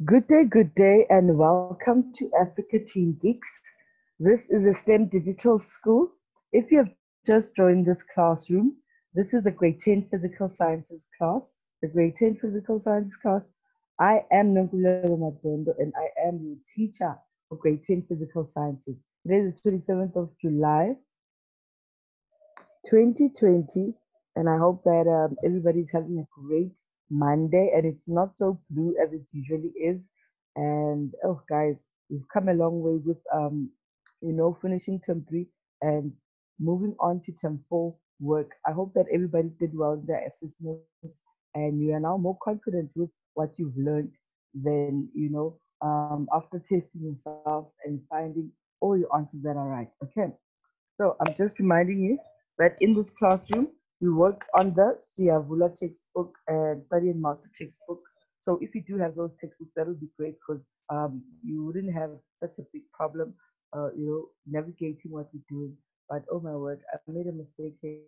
good day, and welcome to Africa Teen Geeks. This is a STEM digital school. If you have just joined this classroom, this is a grade 10 physical sciences class. The grade 10 physical sciences class. I am Nonkululeko Madondo, and I am your teacher for grade 10 physical sciences. Today is the 27th of July, 2020, and I hope that everybody's having a great Monday and it's not so blue as it usually is. And oh, guys, we've come a long way with finishing term three and moving on to term four work. I hope that everybody did well in their assessments and you are now more confident with what you've learned than after testing yourself and finding all your answers that are right. Okay. So I'm just reminding you that in this classroom, we work on the Siavula textbook and study and master textbook. So if you do have those textbooks, that would be great because you wouldn't have such a big problem, navigating what we're doing. But oh my word, I made a mistake here.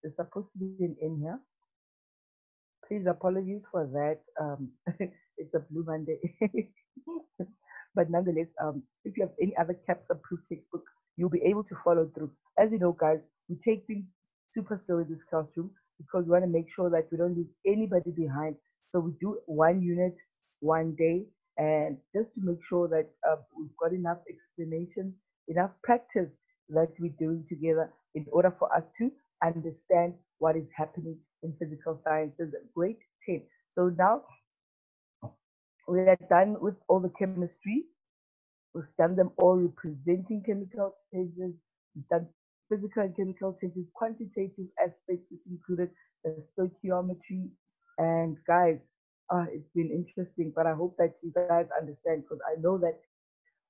There's supposed to be an in here. Please apologies for that. It's a Blue Monday. But nonetheless, if you have any other CAPS approved textbook, you'll be able to follow through. As you know, guys, we take things super slow in this classroom because we want to make sure that we don't leave anybody behind. So we do one unit one day, and just to make sure that we've got enough explanation, enough practice that we're doing together in order for us to understand what is happening in physical sciences. Grade 10. So now we are done with all the chemistry. We've done them all representing chemical changes. We've done physical and chemical changes, quantitative aspects, which included the stoichiometry. And guys, it's been interesting, but I hope that you guys understand because I know that,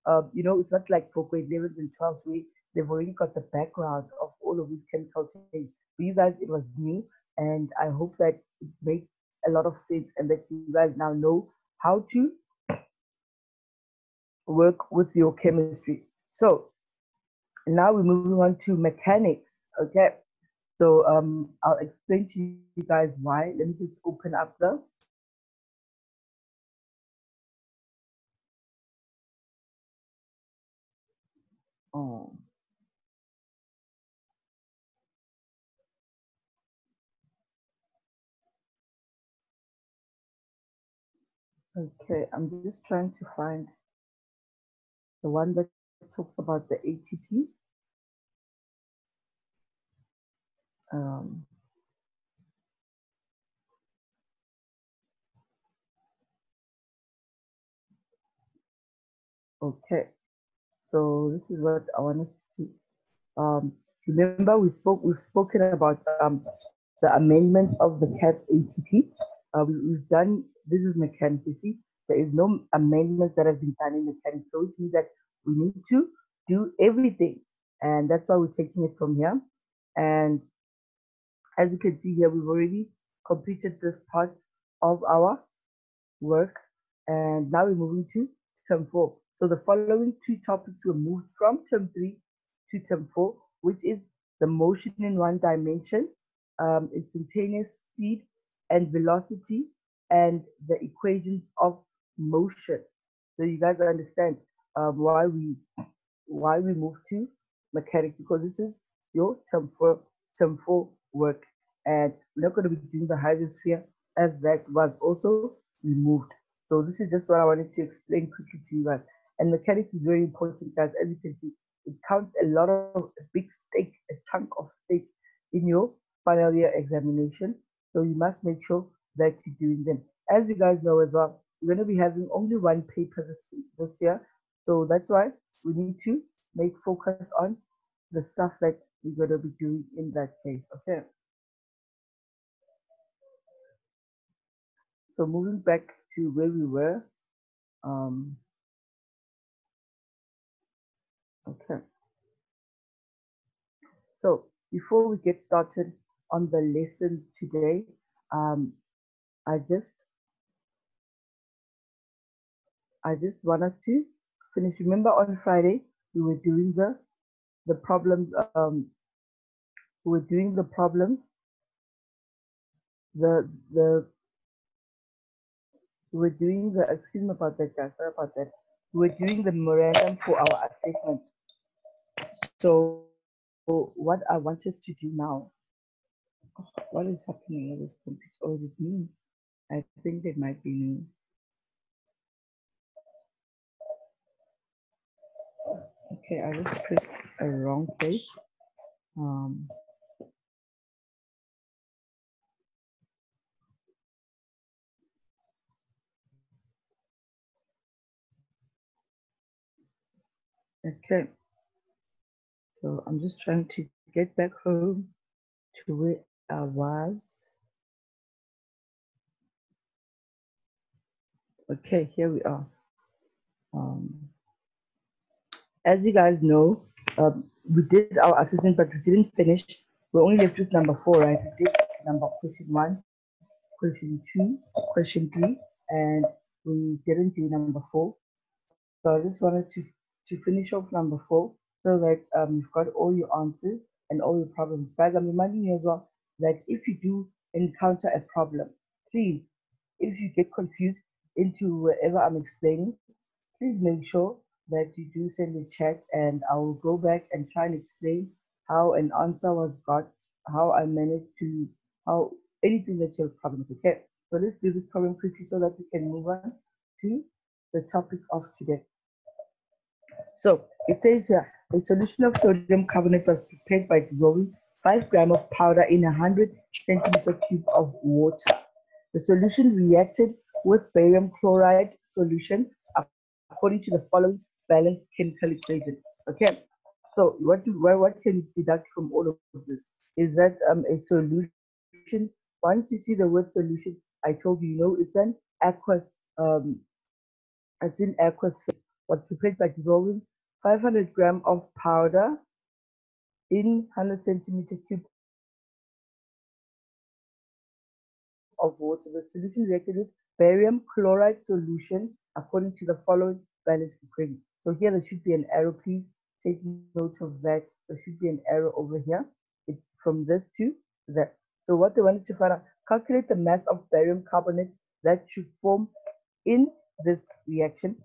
it's not like for grade 11s and 12s, they've already got the background of all of these chemical changes. For you guys, it was new, and I hope that it makes a lot of sense and that you guys now know how to work with your chemistry. So now we're moving on to mechanics. Okay. So I'll explain to you guys why. Let me just open up the um, okay, I'm just trying to find the one that talks about the ATP. Um, okay, so this is what I want us to remember we've spoken about the amendments of the CATS ATP. We've done this is mechanics. You see, there is no amendments that have been done in mechanics, so it means that we need to do everything, and that's why we're taking it from here. And as you can see here, we've already completed this part of our work, and now we're moving to term four. So the following two topics were moved from term three to term four, which is the motion in one dimension, instantaneous speed and velocity, and the equations of motion. So you guys understand why we moved to mechanics because this is your term four work, and we're not going to be doing the hydrosphere as that was also removed. So this is just what I wanted to explain quickly to you guys. And mechanics is very important, guys. As you can see, it counts a lot of a big stake, a chunk of stake in your final year examination. So you must make sure that you're doing them. As you guys know as well, we're going to be having only one paper this year. So that's why we need to make focus on the stuff that we're going to be doing in that case. Okay. So moving back to where we were. Um, okay. So before we get started on the lessons today, um, I just want us to finish. Remember on Friday we were doing the problems. We were doing the problems. The we were doing the, excuse me about that, guys, sorry about that. We were doing the memorandum for our assessment. So what I want us to do now, what is happening with this computer? Or is it me? I think it might be me. Okay, I just pressed a wrong place. Um, okay, so I'm just trying to get back home to where I was. Okay, here we are. Um, as you guys know, we did our assessment, but we didn't finish. We only left with number 4, right? We did number question 1, question 2, question 3, and we didn't do number 4. So I just wanted to finish off number 4 so that you've got all your answers and all your problems. Guys, I'm reminding you as well that if you do encounter a problem, please, if you get confused into wherever I'm explaining, please make sure that you do send a chat and I will go back and try and explain how an answer was got, how I managed to, how anything that you have problems with. Okay, so let's do this problem quickly so that we can move on to the topic of today. So it says here, a solution of sodium carbonate was prepared by dissolving 5 grams of powder in 100 centimeter cube of water. The solution reacted with barium chloride solution according to the following balanced chemical equation. Okay, so what can you deduct from all of this? Is that a solution? Once you see the word solution, I told you, it's an aqueous it's in aqueous phase. Was prepared by dissolving 500 grams of powder in 100 centimeter cube of water. The solution reacted with barium chloride solution according to the following balanced equation. So here there should be an arrow, please take note of that. There should be an arrow over here. From this to that. So what they wanted to find out, calculate the mass of barium carbonate that should form in this reaction.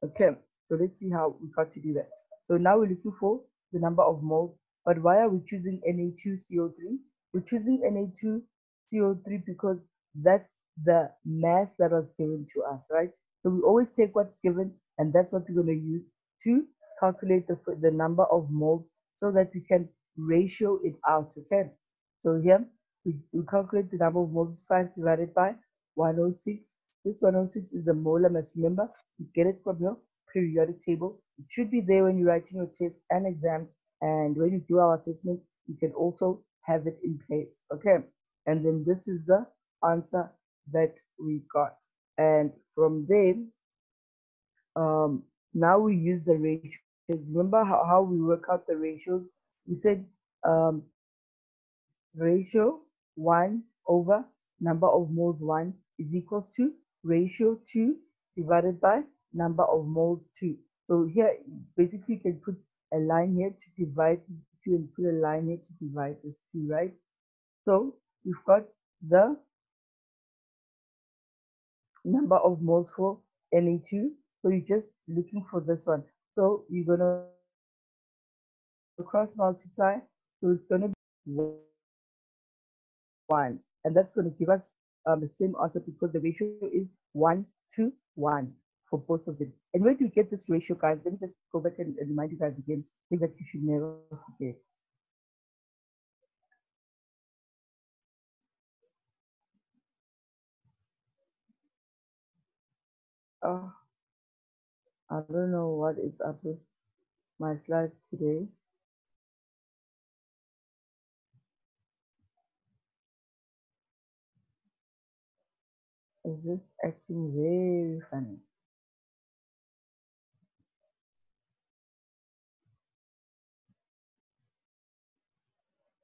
Okay, so let's see how we got to do that. So now we're looking for the number of moles, but why are we choosing Na2CO3? We're choosing Na2CO3 because that's the mass that was given to us, right? So we always take what's given, and that's what we're going to use to calculate the number of moles so that we can ratio it out, okay? So here, we calculate the number of moles, 5 divided by 106. This 106 is the molar mass. Remember, you get it from your periodic table. It should be there when you're writing your tests and exams. And when you do our assessment, you can also have it in place. Okay. And then this is the answer that we got. And from there, now we use the ratios. Remember how we work out the ratios? We said ratio 1 over number of moles 1 is equals to ratio 2 divided by number of moles 2. So here, basically, you can put a line here to divide this 2 and put a line here to divide this 2, right? So we've got the number of moles for Na2. So you're just looking for this one. So you're going to cross multiply. So it's going to be 1. And that's going to give us the same answer because the ratio is 1 to 1 for both of them. And where do you get this ratio, guys? Let me just go back and remind you guys again, things that you should never forget. Oh, I don't know what is up with my slides today. It's just acting very funny.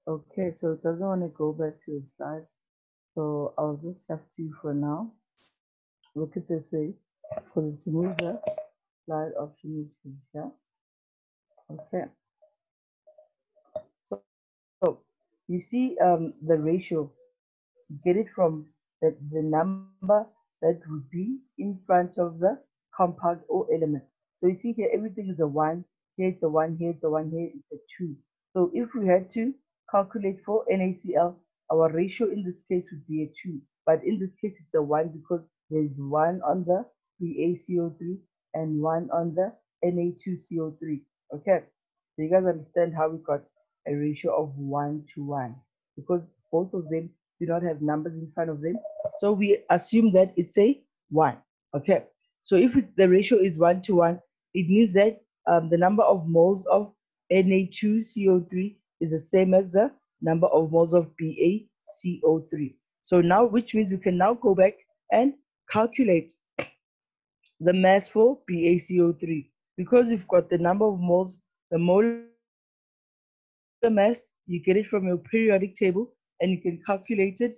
Okay, so it doesn't want to go back to the slides. So I'll just have to, for now, look at this way. For the remove the slide option, which is here. Okay. So you see the ratio, you get it from the number that would be in front of the compound or element. So you see here, everything is a 1. Here it's a 1, here it's a 1, here it's a 2. So if we had to calculate for NaCl, our ratio in this case would be a 2. But in this case, it's a 1 because there's 1 on the BaCO3 and 1 on the Na2CO3. Okay, so you guys understand how we got a ratio of 1 to 1 because both of them do not have numbers in front of them. So we assume that it's a 1. Okay, so if the ratio is 1 to 1, it means that the number of moles of Na2CO3 is the same as the number of moles of BaCO3. So now, which means we can now go back and calculate the mass for BaCO3. Because we've got the number of moles, the molar mass, you get it from your periodic table and you can calculate it.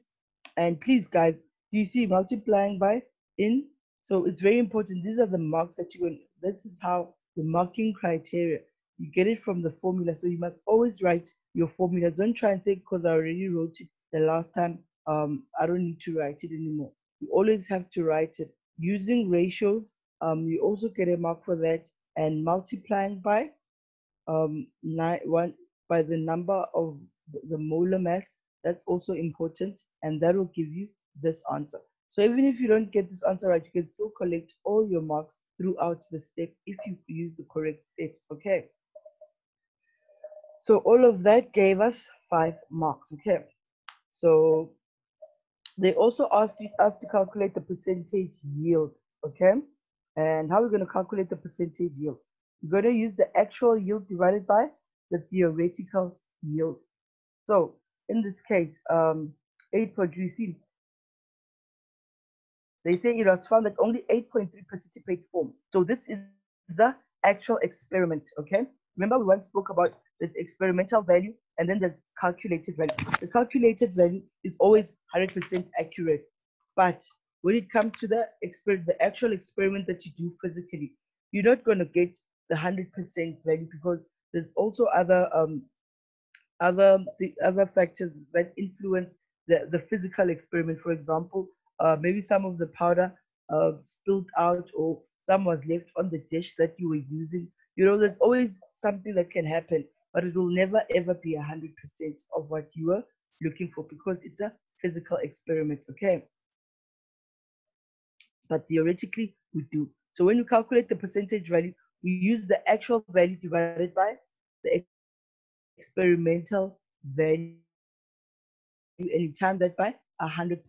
And please, guys, do you see multiplying by in? So it's very important. These are the marks that you're going, this is how the marking criteria. You get it from the formula. So you must always write your formula. Don't try and say, because I already wrote it the last time, I don't need to write it anymore. You always have to write it. Using ratios, you also get a mark for that. And multiplying by one by the number of the molar mass, that's also important, and that will give you this answer. So even if you don't get this answer right, you can still collect all your marks throughout the step if you use the correct steps. Okay, so all of that gave us 5 marks. Okay, so they also asked us to calculate the percentage yield. Okay, and how are we going to calculate the percentage yield? We're going to use the actual yield divided by the theoretical yield. So in this case, 8.3, they say it was found that only 8.3 participate form. So this is the actual experiment. Okay, remember we once spoke about the experimental value and then the calculated value. The calculated value is always 100% accurate, but when it comes to the actual experiment that you do physically, you're not going to get the 100% value because there's also other factors that influence the physical experiment. For example, maybe some of the powder spilled out or some was left on the dish that you were using. There's always something that can happen, but it will never ever be 100% of what you are looking for because it's a physical experiment. Okay, but theoretically we do. So when you calculate the percentage value, we use the actual value divided by the experimental value and you times that by 100%,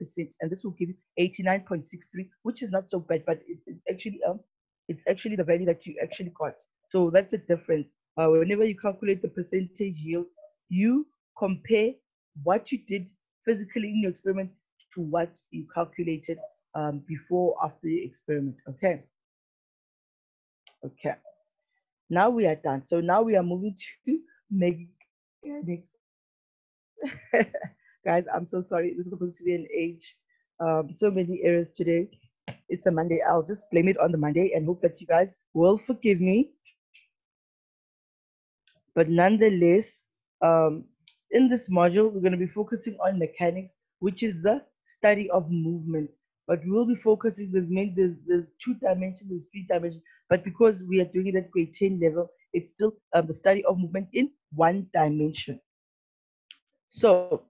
and this will give you 89.63, which is not so bad, but it's actually the value that you actually got. So that's a difference. Whenever you calculate the percentage yield, you compare what you did physically in your experiment to what you calculated before after the experiment. Okay. Okay. Now we are done. So now we are moving to mechanics. Guys, I'm so sorry. This is supposed to be an age. So many errors today. It's a Monday. I'll just blame it on the Monday and hope that you guys will forgive me. But nonetheless, in this module, we're going to be focusing on mechanics, which is the study of movement. But we'll be focusing, there's 2 dimensions, there's 3 dimensions, but because we are doing it at grade 10 level, it's still the study of movement in 1 dimension. So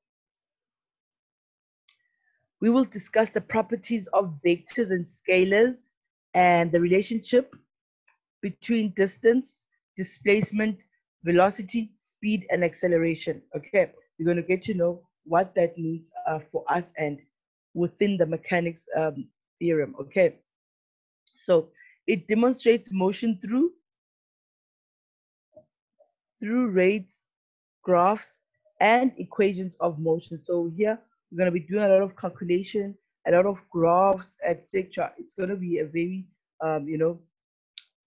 we will discuss the properties of vectors and scalars and the relationship between distance, displacement, velocity, speed, and acceleration. Okay, we're going to get to know what that means for us and within the mechanics theorem. Okay, so it demonstrates motion through rates, graphs, and equations of motion. So here we're going to be doing a lot of calculation, a lot of graphs, etc. It's going to be a very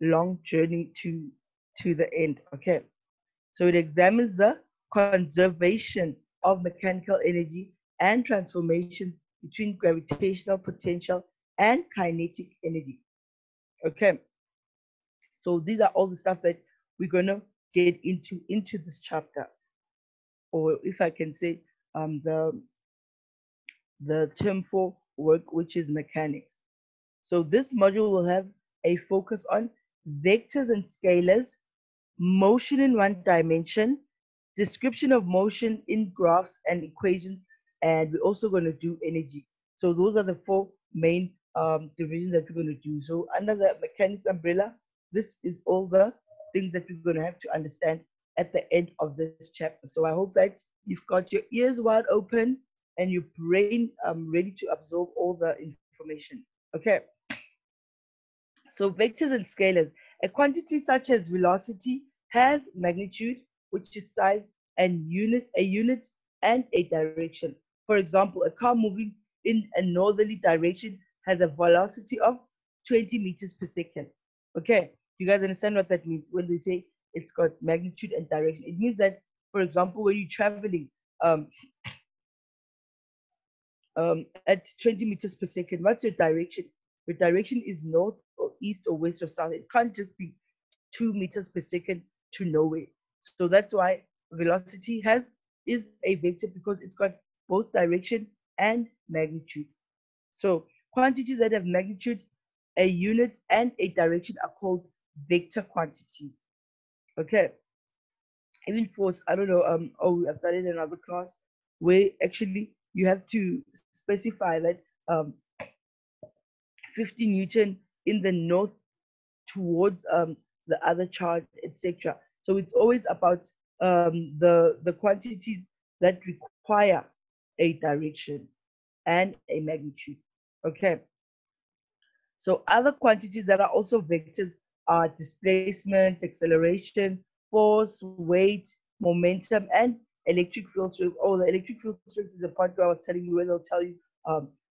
long journey to the end. Okay, so it examines the conservation of mechanical energy and transformations between gravitational potential and kinetic energy. Okay, so these are all the stuff that we're going to get into this chapter, or if I can say the term for work, which is mechanics. So this module will have a focus on vectors and scalars, motion in one dimension, description of motion in graphs and equations, and we're also going to do energy. So those are the four main divisions that we're going to do. So under the mechanics umbrella, this is all the things that we're going to have to understand at the end of this chapter. So I hope that you've got your ears wide open and your brain ready to absorb all the information. Okay. So vectors and scalars. A quantity such as velocity has magnitude, which is size, and a unit and a direction. For example, a car moving in a northerly direction has a velocity of 20 meters per second. Okay, you guys understand what that means when they say it's got magnitude and direction? It means that, for example, when you're traveling um, at 20 meters per second, what's your direction? Your direction is north or east or west or south. It can't just be 2 meters per second to nowhere. So that's why velocity is a vector, because it's got both direction and magnitude. So quantities that have magnitude, a unit, and a direction are called vector quantities. Okay. Even force, I don't know, I studied in another class where actually you have to specify that 50 Newton in the north towards the other charge, etc. So it's always about the quantities that require a direction and a magnitude. Okay. So other quantities that are also vectors are displacement, acceleration, force, weight, momentum, and electric field strength. Oh, the electric field strength is the part where I was telling you, where they'll tell you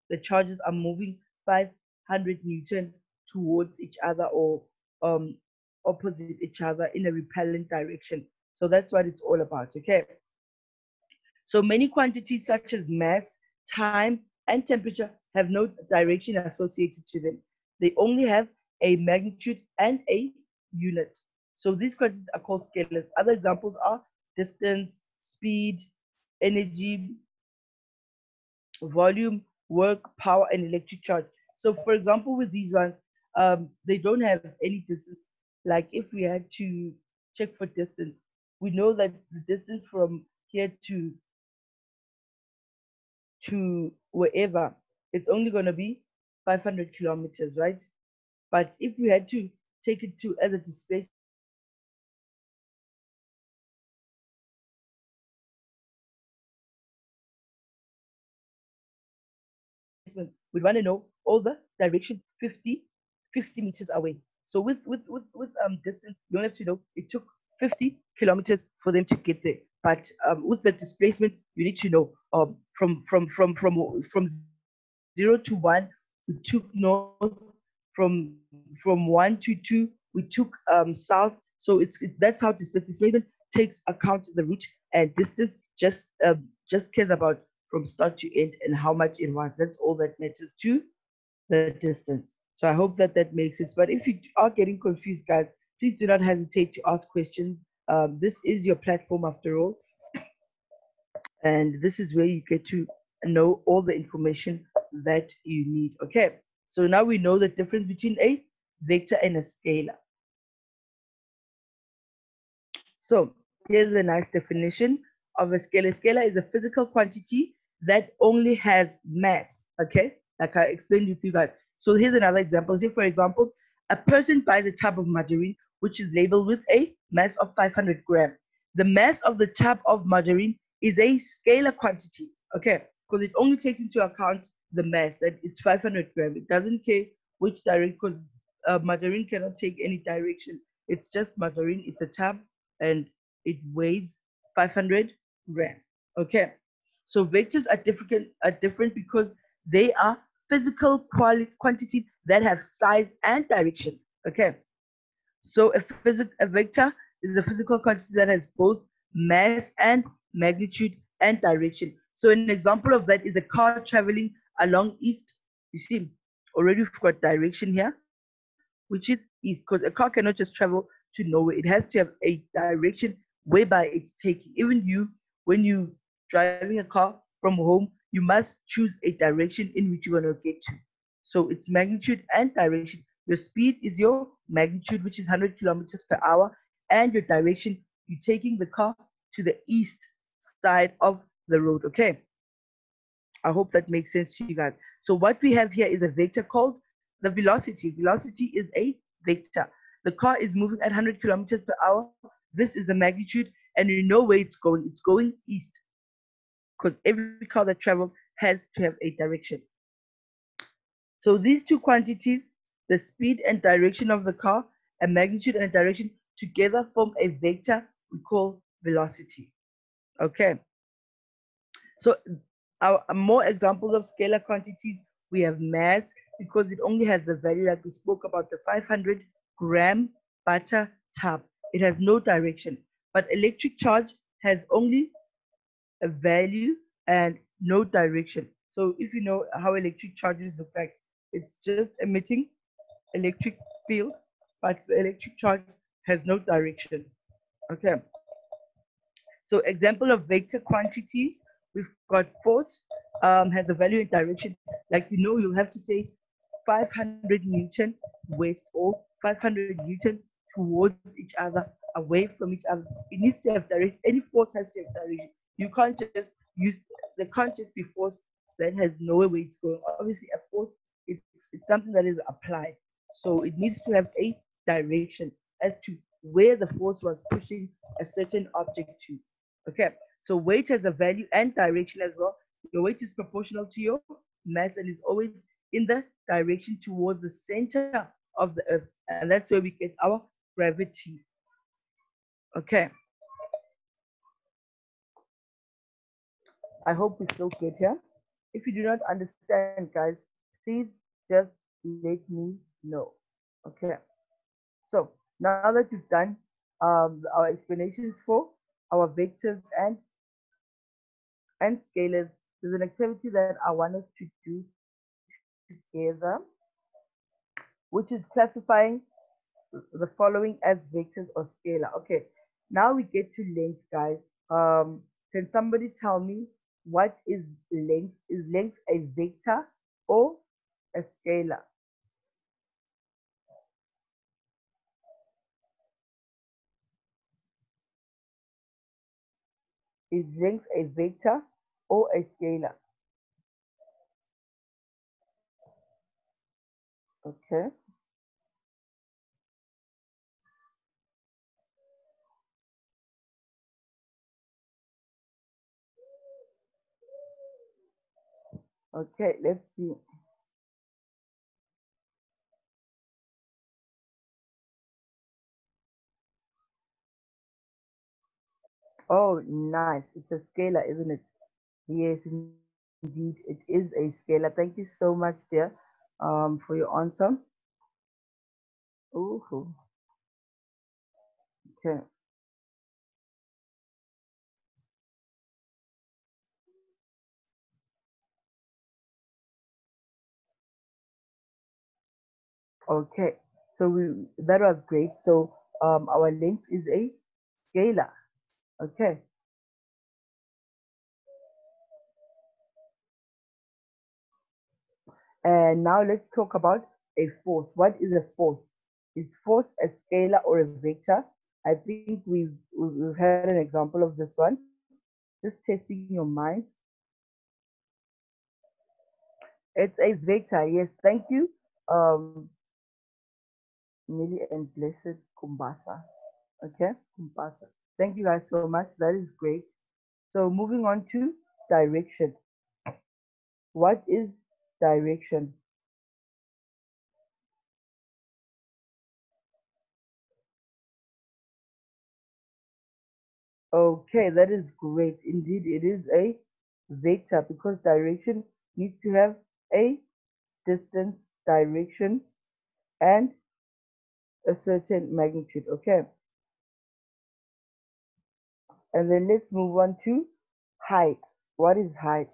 the charges are moving 500 Newton towards each other, or um, opposite each other in a repellent direction. So that's what it's all about, okay? So many quantities such as mass, time, and temperature have no direction associated to them. They only have a magnitude and a unit. So these quantities are called scalars. Other examples are distance, speed, energy, volume, work, power, and electric charge. So for example, with these ones, they don't have any distance. Like if we had to check for distance, we know that the distance from here to wherever, it's only going to be 500 kilometers, right? But if we had to take it to as a displacement, we'd want to know all the directions 50 meters away. So with distance, you don't have to know it took 50 kilometers for them to get there. But with the displacement, you need to know from 0 to 1, we took north. From 1 to 2, we took south. So that's how displacement takes account the route, and distance just cares about from start to end and how much it was. That's all that matters to the distance. So I hope that that makes sense. But if you are getting confused, guys, please do not hesitate to ask questions. This is your platform after all, and this is where you get to know all the information that you need. Okay, so now we know the difference between a vector and a scalar. So here's a nice definition of a scalar. Scalar is a physical quantity that only has mass. Okay, like I explained with you guys. So here's another example. Say, for example, a person buys a tub of margarine, which is labeled with a mass of 500 grams. The mass of the tub of margarine is a scalar quantity. Okay, because it only takes into account the mass, that it's 500 grams. It doesn't care which direction, because margarine cannot take any direction. It's just margarine. It's a tub, and it weighs 500 grams. Okay, so vectors are different because they are physical quantities that have size and direction. Okay, so a vector is a physical quantity that has both mass and magnitude and direction. So an example of that is a car traveling along east. You see, already we've got direction here, which is east, because a car cannot just travel to nowhere. It has to have a direction whereby it's taking. Even you, when you driving a car from home, you must choose a direction in which you want to get to. So it's magnitude and direction. Your speed is your magnitude, which is 100 kilometers per hour, and your direction, you're taking the car to the east side of the road. Okay, I hope that makes sense to you guys. So what we have here is a vector called the velocity. Velocity is a vector. The car is moving at 100 kilometers per hour. This is the magnitude, and you know where it's going. It's going east because every car that travels has to have a direction. So these two quantities, the speed and direction of the car, a magnitude and a direction, together form a vector we call velocity. Okay. So our more examples of scalar quantities, we have mass because it only has the value like we spoke about the 500-gram butter tub. It has no direction. But electric charge has only a value and no direction. So if you know how electric charges look like, it's just emitting electric field, but the electric charge has no direction. Okay. So example of vector quantities, we've got force has a value in direction. Like you know, you have to say 500 Newton west or 500 Newton towards each other, away from each other. It needs to have direction. Any force has to have direction. You can't just use, there can't just be force that has nowhere where it's going. Obviously, a force, it's something that is applied. So it needs to have a direction as to where the force was pushing a certain object to. Okay, so weight has a value and direction as well. Your weight is proportional to your mass and is always in the direction towards the center of the earth. And that's where we get our gravity. Okay, I hope we're still good here. If you do not understand, guys, please just let me know. Okay, so now that we've done our explanations for our vectors and scalars, there's an activity that I want us to do together, which is classifying the following as vectors or scalar. Okay, now we get to length, guys. Can somebody tell me what is length? Is length a vector or a scalar? Is length a vector or a scalar? Okay, okay, let's see. Oh, nice. It's a scalar, isn't it? Yes, indeed, it is a scalar. Thank you so much, dear, for your answer. Ooh, okay, okay. So that was great. So our length is a scalar. Okay, and now let's talk about a force. What is a force? Is force a scalar or a vector? I think we've had an example of this one. Just testing your mind. It's a vector. Yes, thank you. Millie and Blessed Kumbasa. Okay, Kumbasa. Thank you guys so much. That is great. So moving on to direction. What is direction? Okay, that is great. Indeed, it is a vector because direction needs to have a distance, direction, and a certain magnitude. Okay, and then let's move on to height. What is height?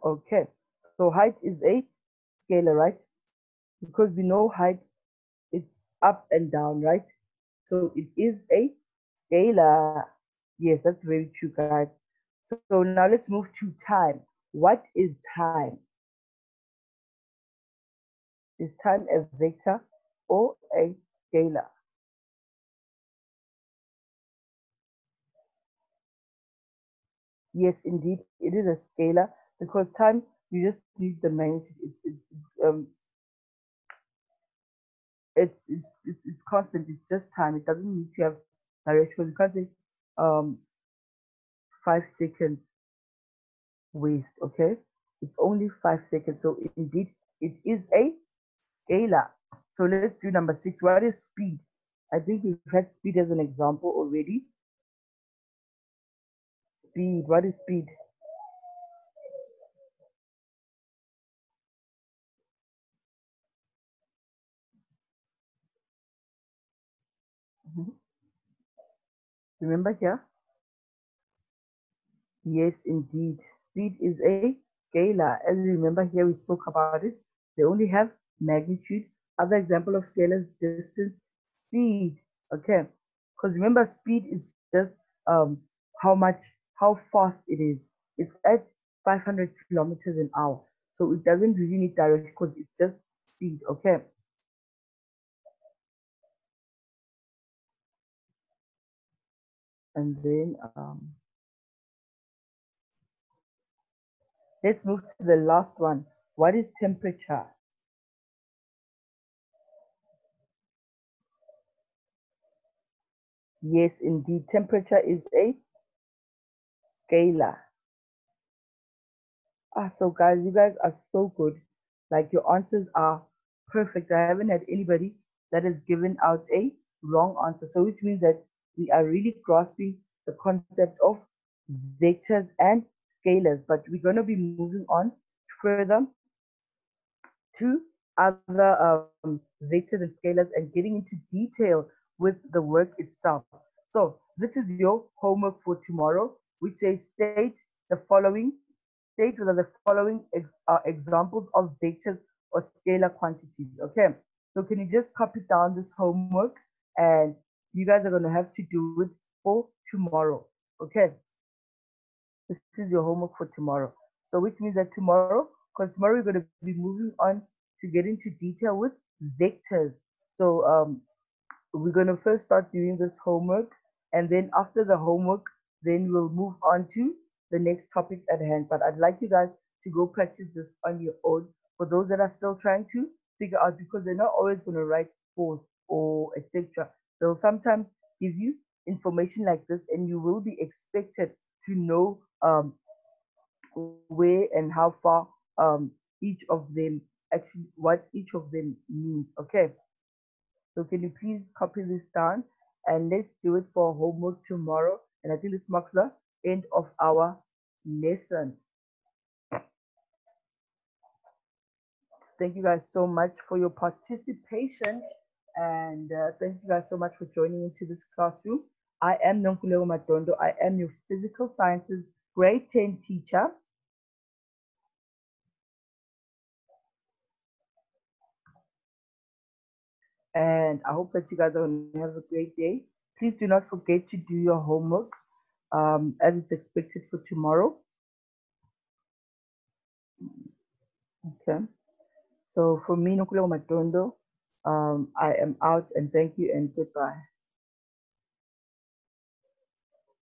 Okay, so height is a scalar, right? Because we know height, it's up and down, right? So it is a scalar. Yes, that's very true, guys. So now let's move to time. What is time? Is time a vector or a scalar? Yes, indeed, it is a scalar because time, you just need the magnitude. It's constant. It's just time. It doesn't need to have direction. You can't say um 5 seconds waste. Okay, it's only 5 seconds. So indeed, it is a scalar. So let's do number 6. What is speed? I think we've had speed as an example already. Speed. What is speed? Mhm. Remember here? Yes, indeed. Speed is a scalar. As you remember here, we spoke about it. They only have magnitude. Other example of scalars, distance, speed. Okay. Because remember, speed is just um how much, how fast it is. It's at 500 kilometers an hour. So it doesn't really need direction because it's just speed. Okay. And then let's move to the last one. What is temperature? Yes, indeed. Temperature is a scalar. So guys, you guys are so good. Like your answers are perfect. I haven't had anybody that has given out a wrong answer. So which means that we are really grasping the concept of vectors and scalars. But we're going to be moving on further to other vectors and scalars and getting into detail with the work itself. So this is your homework for tomorrow, which says state whether the following examples of vectors or scalar quantities. Okay, so can you just copy down this homework and you guys are going to have to do it for tomorrow. Okay, this is your homework for tomorrow. So which means that tomorrow, because tomorrow we're going to be moving on to get into detail with vectors. So we're going to first start doing this homework, and then after the homework, then we'll move on to the next topic at hand. But I'd like you guys to go practice this on your own for those that are still trying to figure out, because they're not always going to write pause or etc. They'll sometimes give you information like this, and you will be expected to know where and how far each of them actually, what each of them means. Okay, so can you please copy this down and let's do it for homework tomorrow. And I think this marks the end of our lesson. Thank you guys so much for your participation. And thank you guys so much for joining into this classroom. I am Nonkulego Matondo. I am your physical sciences grade 10 teacher. And I hope that you guys are going to have a great day. Please do not forget to do your homework as it's expected for tomorrow. Okay. So for me, Nukulego Matondo, I am out and thank you and goodbye.